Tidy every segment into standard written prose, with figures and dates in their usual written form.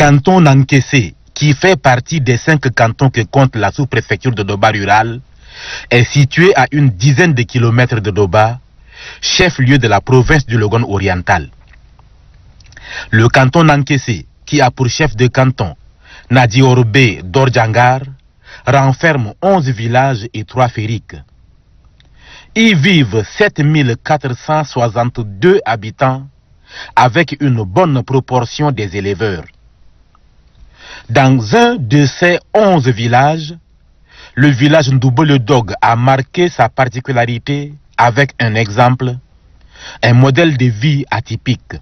canton Nankessé, qui fait partie des 5 cantons que compte la sous-préfecture de Doba rurale, est situé à une dizaine de kilomètres de Doba, chef-lieu de la province du Logone oriental. Le canton Nankessé, qui a pour chef de canton Nadiorbe d'Ordjangar, renferme 11 villages et 3 fériques. Y vivent 7462 habitants avec une bonne proportion des éleveurs. Dans un de ces 11 villages, le village Ndoubo-le-Dog a marqué sa particularité avec un exemple, un modèle de vie atypique.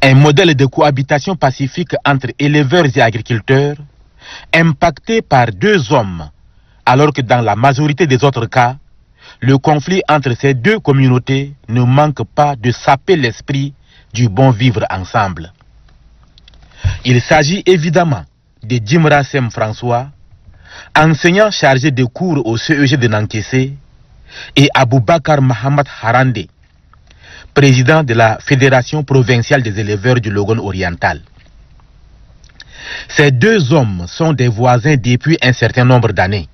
Un modèle de cohabitation pacifique entre éleveurs et agriculteurs, impacté par 2 hommes, alors que dans la majorité des autres cas, le conflit entre ces 2 communautés ne manque pas de saper l'esprit du bon vivre ensemble. Il s'agit évidemment de Djimra Sem François, enseignant chargé de cours au CEG de Nankessé, et Aboubakar Mohamed Harande, président de la Fédération provinciale des éleveurs du Logone oriental. Ces 2 hommes sont des voisins depuis un certain nombre d'années.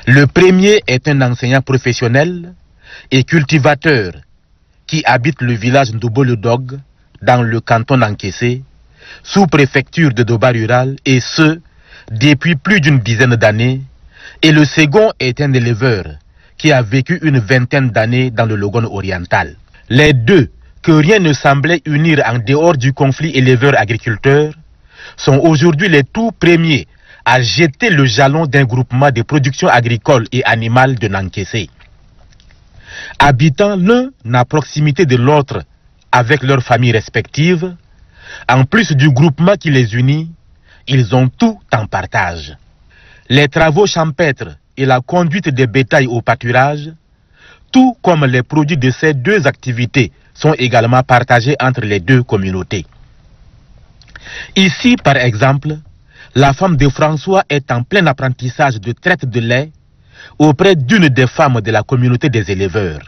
Le premier est un enseignant professionnel et cultivateur qui habite le village Ndoubo-le-Dog dans le canton Nankessé, sous-préfecture de Doba rural, et ce, depuis plus d'une dizaine d'années, et le second est un éleveur qui a vécu une vingtaine d'années dans le Logone oriental. Les 2, que rien ne semblait unir en dehors du conflit éleveur-agriculteur, sont aujourd'hui les tout premiers à jeter le jalon d'un groupement de production agricole et animale de Nankessé. Habitant l'un à proximité de l'autre avec leurs familles respectives, en plus du groupement qui les unit, ils ont tout en partage. Les travaux champêtres et la conduite des bétails au pâturage, tout comme les produits de ces 2 activités, sont également partagés entre les 2 communautés. Ici, par exemple, la femme de François est en plein apprentissage de traite de lait auprès d'une des femmes de la communauté des éleveurs.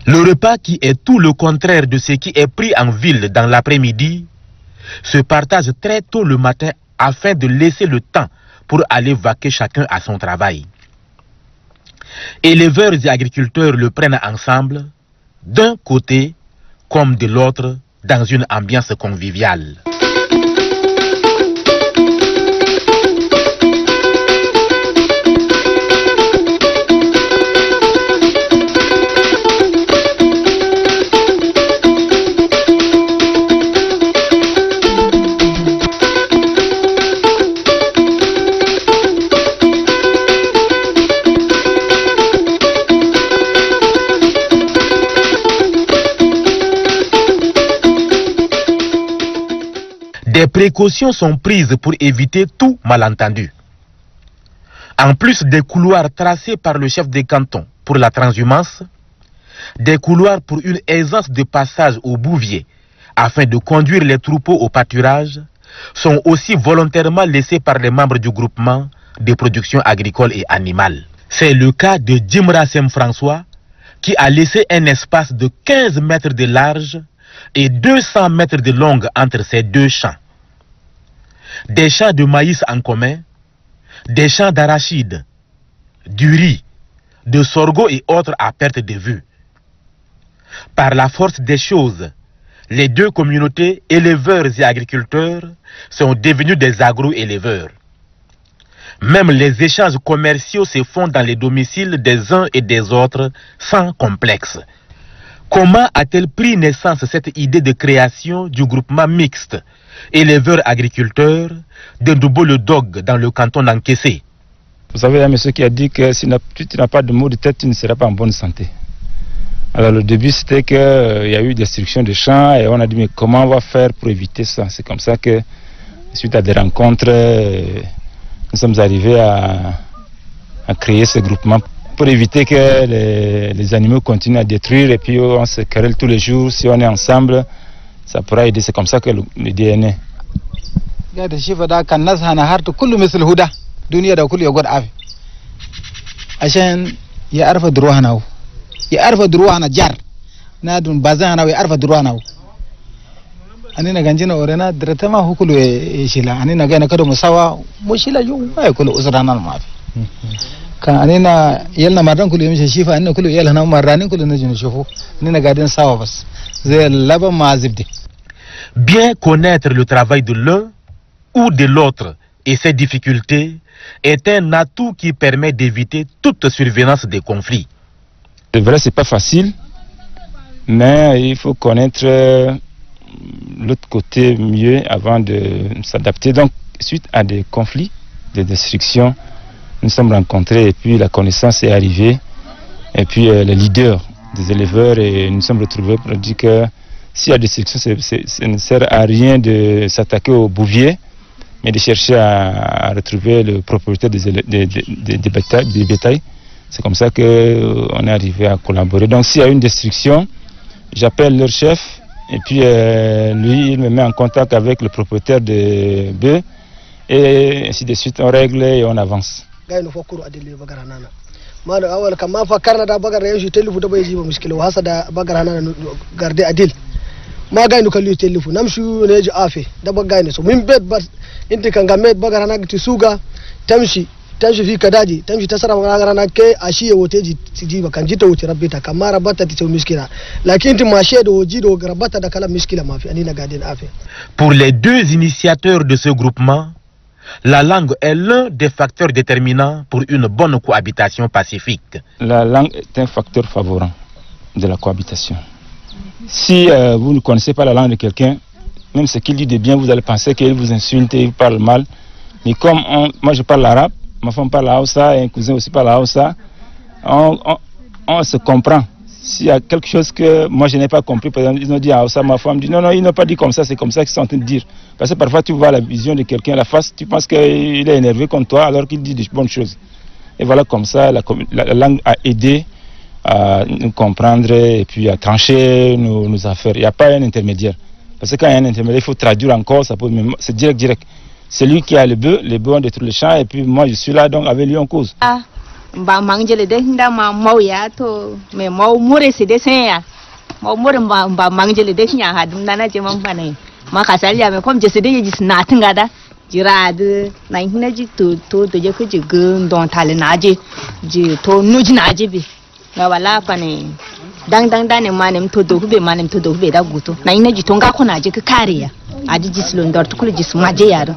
Le repas, qui est tout le contraire de ce qui est pris en ville dans l'après-midi, se partage très tôt le matin afin de laisser le temps pour aller vaquer chacun à son travail. Éleveurs et agriculteurs le prennent ensemble, d'un côté comme de l'autre, dans une ambiance conviviale. Des précautions sont prises pour éviter tout malentendu. En plus des couloirs tracés par le chef de canton pour la transhumance, des couloirs pour une aisance de passage au bouvier afin de conduire les troupeaux au pâturage sont aussi volontairement laissés par les membres du groupement de production agricole et animale. C'est le cas de Djimra Sem François, qui a laissé un espace de 15 mètres de large et 200 mètres de longue entre ces 2 champs. Des champs de maïs en commun, des champs d'arachide, du riz, de sorgho et autres à perte de vue. Par la force des choses, les 2 communautés, éleveurs et agriculteurs, sont devenus des agro-éleveurs. Même les échanges commerciaux se font dans les domiciles des uns et des autres sans complexe. Comment a-t-elle pris naissance cette idée de création du groupement mixte éleveurs-agriculteurs de Ndoubo-le-Dog dans le canton Nankessé? Vous savez, il y a un monsieur qui a dit que si tu n'as pas de maux de tête, tu ne seras pas en bonne santé. Alors le début c'était qu'il y a eu destruction de champs et on a dit mais comment on va faire pour éviter ça? C'est comme ça que suite à des rencontres, nous sommes arrivés à créer ce groupement pour éviter que les animaux continuent à détruire et puis on se querelle tous les jours. Si on est ensemble, ça pourra aider. C'est comme ça que le DNA. يعرف دروهنا جار نادون بازانا ويعرف دروهنا أنينا كنجنا ورنا درتما هو كله يشيلا أنينا جانا كده مساوا مشيلا يوم ما يكون أسرنا ما في كان أنينا يلنا مرة كله يمشي شيفا أنينا كله يلنا مرة كله نجي نشوفه أنينا قاعدين سوا بس زي اللعبة ما زبدي. Bien connaître le travail de l'un ou de l'autre et ses difficultés est un atout qui permet d'éviter toute survenance des conflits. C'est vrai, c'est pas facile, mais il faut connaître l'autre côté mieux avant de s'adapter. Donc, suite à des conflits, des destructions, nous sommes rencontrés et puis la connaissance est arrivée. Et puis les leaders des éleveurs et nous sommes retrouvés pour dire que s'il y a des destructions, ça ne sert à rien de s'attaquer au bouvier, mais de chercher à retrouver le propriétaire des bétails. C'est comme ça qu'on est arrivé à collaborer. Donc s'il y a une destruction, j'appelle leur chef et puis lui, il me met en contact avec le propriétaire de bœufs et ainsi de suite, on règle et on avance. tamshi fi kadaji tamshi tasara magana ke ashiye woteji tijiba kanjita wuce rabbita kamara bata ti miskila lakini ti mashe do jido garabata da kala miskila mafi anina gadin afi. Pour les deux initiateurs de ce groupement, la langue est l'un des facteurs déterminants pour une bonne cohabitation pacifique. La langue est un facteur favorable de la cohabitation. Si vous ne connaissez pas la langue de quelqu'un, même ce qu'il dit de bien, vous allez penser qu'il vous insulte et il parle mal. Mais comme moi je parle arabe, ma femme parle Hausa et un cousin aussi parle Hausa, on se comprend. S'il y a quelque chose que moi je n'ai pas compris, par exemple, ils ont dit Hausa, ma femme dit non, ils n'ont pas dit comme ça, c'est comme ça qu'ils sont en train de dire. Parce que parfois tu vois la vision de quelqu'un à la face, tu penses qu'il est énervé contre toi alors qu'il dit des bonnes choses. Et voilà, comme ça, la langue a aidé à nous comprendre et puis à trancher nos affaires. Il n'y a pas un intermédiaire. Parce que quand il y a un intermédiaire, il faut traduire encore, c'est direct. C'est lui qui a les bœufs ont détruit le champ et puis moi je suis là donc avec lui en cause. Ba mangjele de nda ma mauya to me mau mure se de ya mau mure ba mangjele de nya ha dum dana je man bane ma ka saliya me kom je se de ji na tinga da jirade na hina ji to je ku ji gun don tale na ji to nuji na ji bi na wala fa ne dang dane manem to do hube da guto na hina ji to nga ko na ji ka kariya adi ji slon dor to kulu ji maje yaro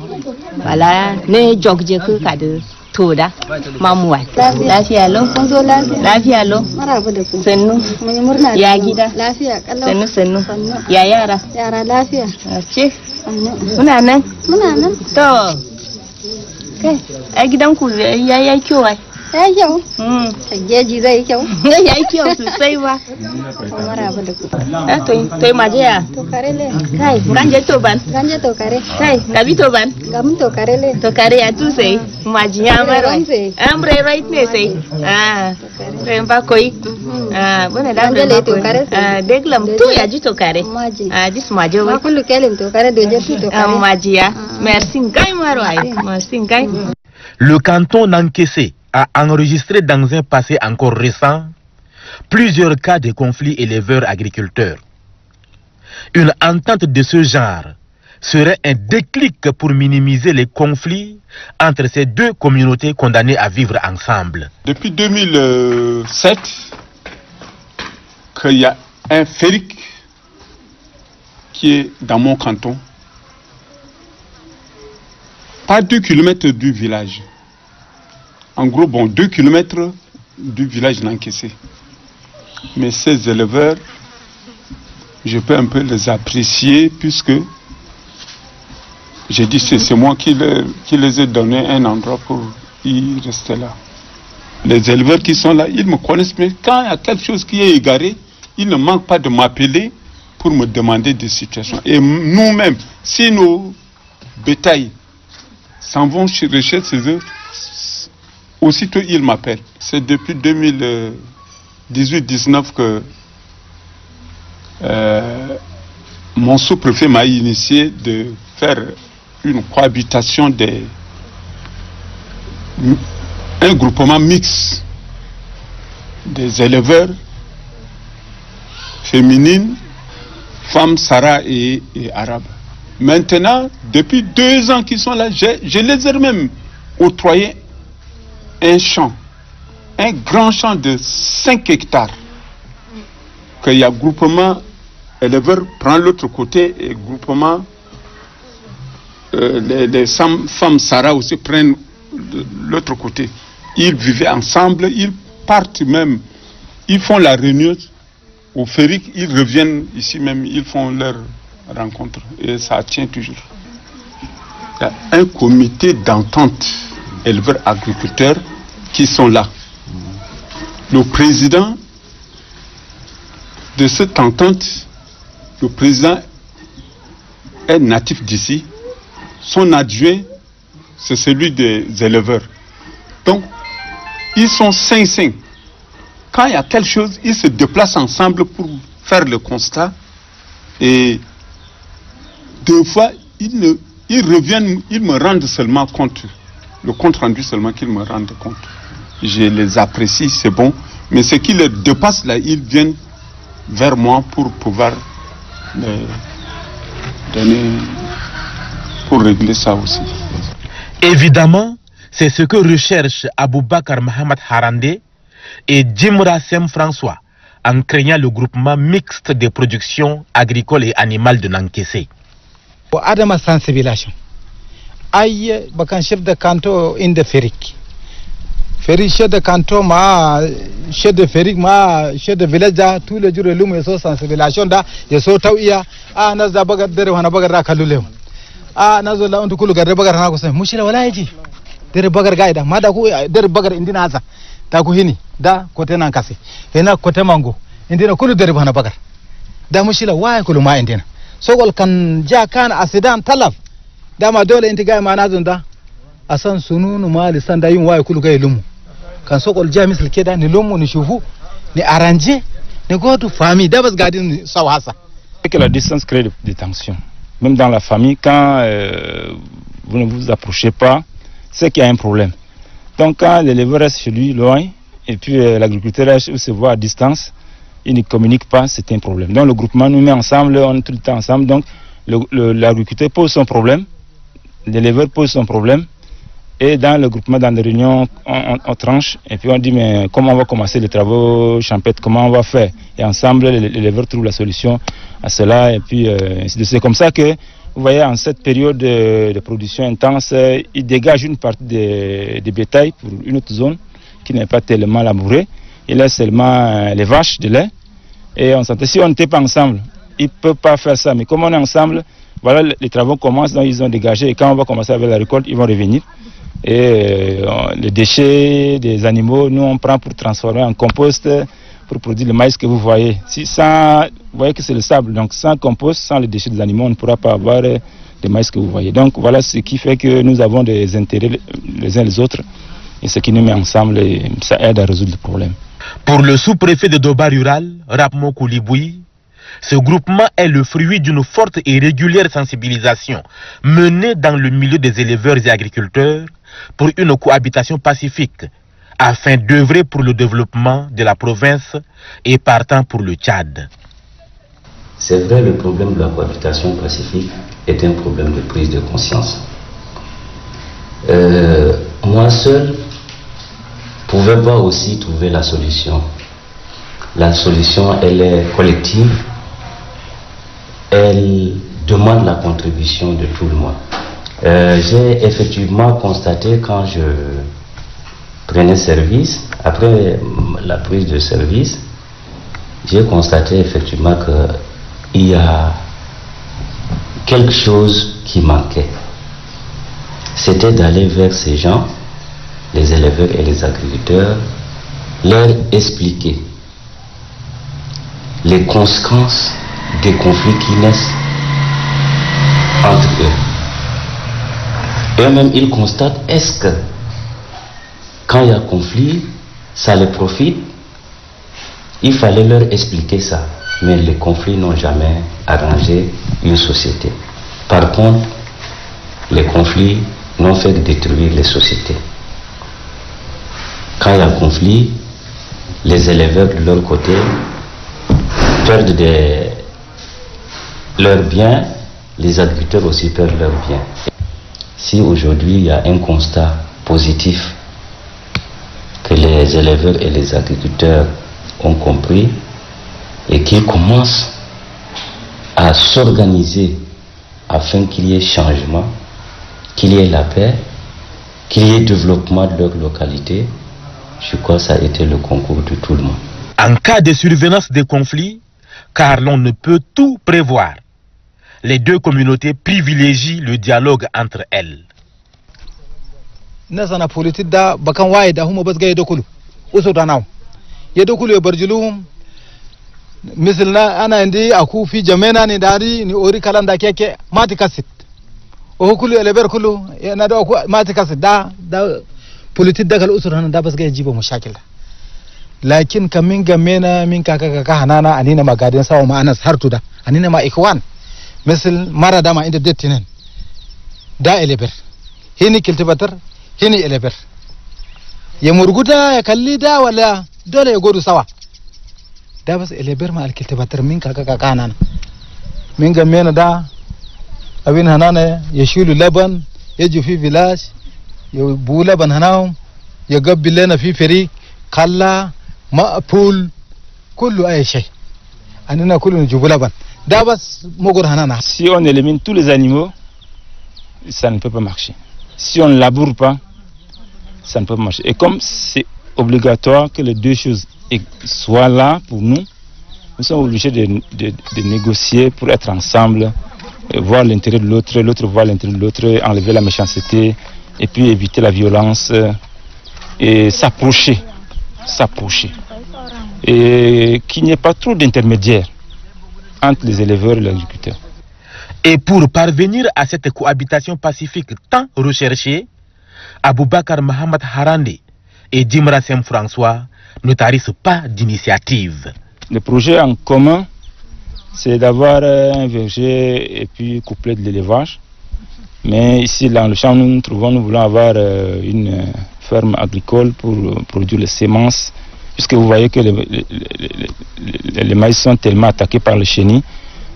wala ne jogje ku ka de toda mamuwa lafiya lo kun zo lafiya lo maraba da ku sannu mun murna ya gida lafiya kallau sannu ya yara lafiya ce muna nan to kai a gidan ku ya kyau ai ya kyau jeji zai kyau ya kyau sosai ba maraba da ku to maje ya to karele kai ganje to kare kai gabi to ban gam to karele to kare ya tu sai maji ya maro amre right ne sai remba koi bana da to kare deglam tu ya ji to kare maji dis maje wa kullu kelin to kare doje to kare maji ya merci ngai maro ai merci ngai. Le canton Nankessé a enregistré dans un passé encore récent plusieurs cas de conflits éleveurs-agriculteurs. Une entente de ce genre serait un déclic pour minimiser les conflits entre ces deux communautés condamnées à vivre ensemble. Depuis 2007, qu'il y a un ferrique qui est dans mon canton, pas 2 km du village. En gros, 2 km du village Nankessé. Mais ces éleveurs, je peux un peu les apprécier puisque j'ai dit c'est moi qui les ai donné un endroit pour y rester là. Les éleveurs qui sont là, ils me connaissent, mais quand il y a quelque chose qui est égaré, ils ne manquent pas de m'appeler pour me demander des situations. Et nous-mêmes, si nos bétails s'en vont chez eux, aussitôt ils m'appellent. C'est depuis 2018-19 que mon sous-préfet m'a initié de faire une cohabitation un groupement mixte des éleveurs féminines, femmes, Sarah et arabes. Maintenant, depuis 2 ans qu'ils sont là, je les ai même octroyé un champ, un grand champ de 5 hectares, qu'il y a groupement éleveurs prend l'autre côté et groupement les femmes Sarah aussi prennent l'autre côté. Ils vivaient ensemble, ils partent même, ils font la réunion au Férique, ils reviennent ici même, ils font leur rencontre et ça tient toujours. Il y a un comité d'entente éleveurs-agriculteurs qui sont là. Le président de cette entente, le président est natif d'ici. Son adjoint, c'est celui des éleveurs. Donc, ils sont 5-5. Quand il y a quelque chose, ils se déplacent ensemble pour faire le constat. Et 2 fois, ils reviennent, ils me rendent seulement compte. Le compte rendu seulement qu'ils me rendent compte. Je les apprécie, c'est bon. Mais ce qui les dépasse là, ils viennent vers moi pour pouvoir les donner, pour régler ça aussi. Évidemment, c'est ce que recherchent Aboubakar Mohamed Harandé et Djimra Sem François en créant le groupement mixte de production agricole et animale de Nankessé. Adama sensibilisation. Aïe, bakan chef de canton in de Férique. Férique chef de canton ma chef de Férique ma chef de village da tous les jours le so sensibilisation da ya so tawiya na za bagar dare wana bagar da kalule na zo la on tukulu garde bagar na ko sai mushila wala yaji dare bagar gaida ma da ku dare bagar indina za ta ku hini da kote nan kase ina kote mango indina kulu dare wana bagar da mushila wa kulu ma indina sogol kan ja kan asidan talaf dama dole inti ga ma na zunda asan sununu mali sanda yin wa kulu ga lumu kan sokol jamis keda ni lomo ni shufu ni arranger ni godu famille dabas gadin sawasa que la distance crée des tensions même dans la famille quand vous ne vous approchez pas c'est qu'il y a un problème. Donc quand l'éleveur reste chez lui loin et puis l'agriculteur se voit à distance, il ne communique pas, c'est un problème. Donc le groupement nous met ensemble, on est tout le temps ensemble, donc l'agriculteur pose son problème, l'éleveur pose son problème. Et dans le groupement, dans les réunions, on tranche et puis on dit mais comment on va commencer les travaux champêtres, comment on va faire. Et ensemble, l'éleveur trouve la solution à cela. Et puis c'est comme ça que, vous voyez, en cette période de production intense, il dégage une partie des bétails pour une autre zone qui n'est pas tellement labourée. Il laisse seulement les vaches de lait. Et on sentait, si on n'était pas ensemble, il ne peut pas faire ça. Mais comme on est ensemble, voilà, les travaux commencent, donc ils ont dégagé. Et quand on va commencer avec la récolte, ils vont revenir. Et les déchets des animaux, nous on prend pour transformer en compost pour produire le maïs que vous voyez. Vous voyez que c'est le sable, donc sans compost, sans les déchets des animaux, on ne pourra pas avoir le maïs que vous voyez. Donc voilà ce qui fait que nous avons des intérêts les uns les autres et ce qui nous met ensemble, et ça aide à résoudre le problème. Pour le sous-préfet de Doba Rural, Rapmo Kouliboui, ce groupement est le fruit d'une forte et régulière sensibilisation menée dans le milieu des éleveurs et agriculteurs pour une cohabitation pacifique afin d'œuvrer pour le développement de la province et partant pour le Tchad. C'est vrai, le problème de la cohabitation pacifique est un problème de prise de conscience. Moi seul ne pouvais pas aussi trouver la solution. La solution, elle est collective. Elle demande la contribution de tout le monde. J'ai effectivement constaté quand je prenais service, après la prise de service, j'ai constaté effectivement qu'il y a quelque chose qui manquait. C'était d'aller vers ces gens, les éleveurs et les agriculteurs, leur expliquer les conséquences des conflits qui naissent entre eux. Eux-mêmes, ils constatent, est-ce que quand il y a conflit, ça les profite? Il fallait leur expliquer ça, mais les conflits n'ont jamais arrangé une société. Par contre, les conflits n'ont fait que détruire les sociétés. Quand il y a un conflit, les éleveurs de leur côté perdent leurs biens, les agriculteurs aussi perdent leurs biens. Si aujourd'hui il y a un constat positif que les éleveurs et les agriculteurs ont compris et qu'ils commencent à s'organiser afin qu'il y ait changement, qu'il y ait la paix, qu'il y ait développement de leur localité, je crois que ça a été le concours de tout le monde. En cas de survenance des conflits, car l'on ne peut tout prévoir, les deux communautés privilégient le dialogue entre elles. Nasana politique da bakan waye da huma bas ga yadokulu uso danaw yadokulu barjuluhum misalna ana indi aku fi jamena ni dari ni ori kalanda keke mati kasit o kulu eleber kulu na da ku mati kasit da politique da kal uso dana da bas ga jibo mushakila lakin kamin gamena min kaka hanana anina magadin sawa ma anas hartu da anina ma ikwan misal mara dama inda dettinen da eleber hini kiltibatar hini eleber ya murguta ya kalli da wala dole ya godu sawa da bas eleber ma alkiltibatar min kaka hanana min gamena da abin hanana ya shulu laban ya jufi village ya bu laban hanaw ya gabbilena fi feri kalla ma pool kullu ay shay anina kullu jubu laban. Si on élimine tous les animaux, ça ne peut pas marcher. Si on ne laboure pas, ça ne peut pas marcher. Et comme c'est obligatoire que les deux choses soient là pour nous, nous sommes obligés de négocier pour être ensemble, voir l'intérêt de l'autre, l'autre voir l'intérêt de l'autre, enlever la méchanceté, et puis éviter la violence, et s'approcher. Et qu'il n'y ait pas trop d'intermédiaires entre les éleveurs et les agriculteurs. Et pour parvenir à cette cohabitation pacifique tant recherchée, Aboubakar Mohamed Harande et Dimra François ne tarissent pas d'initiative. Le projet en commun, c'est d'avoir un verger et puis couplé de l'élevage. Mais ici, dans le champ, nous voulons avoir une ferme agricole pour produire les semences, puisque vous voyez que les maïs sont tellement attaqués par le chenil,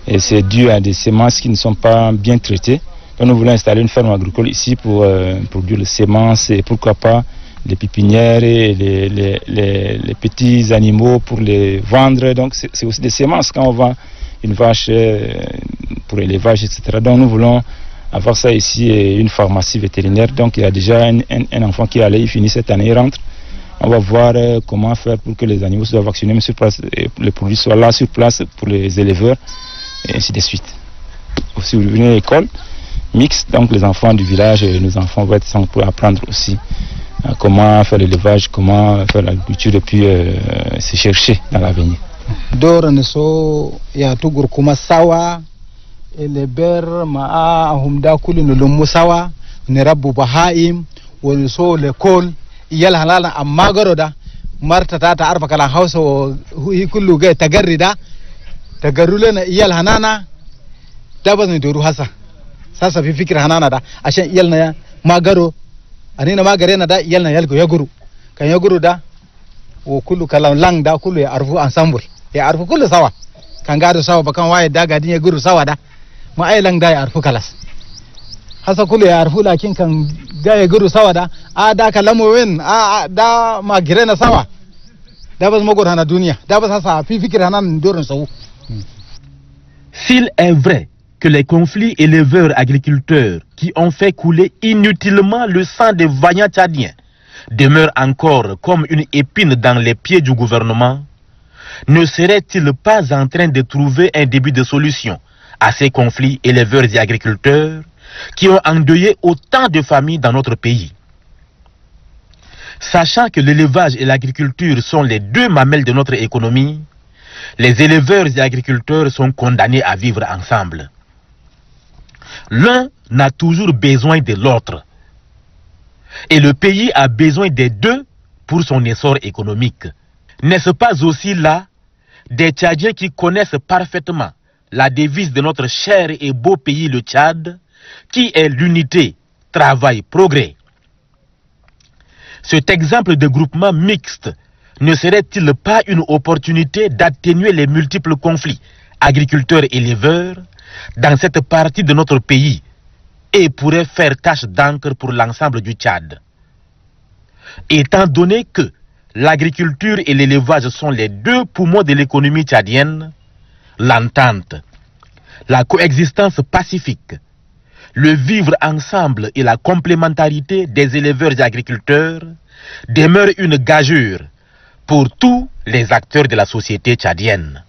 et c'est dû à des semences qui ne sont pas bien traitées. Donc nous voulons installer une ferme agricole ici pour produire les semences et pourquoi pas les pépinières et les petits animaux pour les vendre. Donc c'est aussi des semences quand on vend une vache pour l'élevage, etc. Donc nous voulons avoir ça ici et une pharmacie vétérinaire. Donc il y a déjà un enfant qui est allé, il finit cette année, il rentre. On va voir comment faire pour que les animaux soient vaccinés, mais sur place, et les produits soient là sur place pour les éleveurs, et ainsi de suite. Si vous venez à l'école mixte, donc les enfants du village et nos enfants vont être sans pour apprendre aussi comment faire l'élevage, comment faire l'agriculture et puis se chercher dans l'avenir. So ya tugur kuma sawa eleber ma humda kulu nulum sawa ne rabbu bahaim woni so l'école yal halala amma garoda marta ta arfa kala hausa hi kullu ga tagarrida tagarrulena yal hanana dabas ni doru hasa sasa fi fikir hanana da ashan yal na magaro anina magare na da yal na yalgo yaguru kan yaguru da o kullu kala lang da kullu ya arfu ensemble ya arfu kullu sawa kan gado sawa bakan waye da gadin ya guru sawa da ma ai lang da ya arfu kalas hasa kulu ya arfu lakin kan gaya guru sawa da da kalamu wen da ma girena sawa da bas mogor hana dunia da bas hasa fi fikir hanan doron sawu. S'il est vrai que les conflits éleveurs-agriculteurs qui ont fait couler inutilement le sang des vaillants tchadiens demeurent encore comme une épine dans les pieds du gouvernement, ne serait-il pas en train de trouver un début de solution à ces conflits éleveurs et agriculteurs qui ont endeuillé autant de familles dans notre pays? Sachant que l'élevage et l'agriculture sont les deux mamelles de notre économie, les éleveurs et agriculteurs sont condamnés à vivre ensemble. L'un n'a toujours besoin de l'autre. Et le pays a besoin des deux pour son essor économique. N'est-ce pas aussi là des Tchadiens qui connaissent parfaitement la devise de notre cher et beau pays, le Tchad, qui est l'unité, travail, progrès? Cet exemple de groupement mixte ne serait-il pas une opportunité d'atténuer les multiples conflits agriculteurs-éleveurs dans cette partie de notre pays et pourrait faire tache d'encre pour l'ensemble du Tchad? Étant donné que l'agriculture et l'élevage sont les deux poumons de l'économie tchadienne, l'entente, la coexistence pacifique, le vivre ensemble et la complémentarité des éleveurs et agriculteurs demeurent une gageure pour tous les acteurs de la société tchadienne.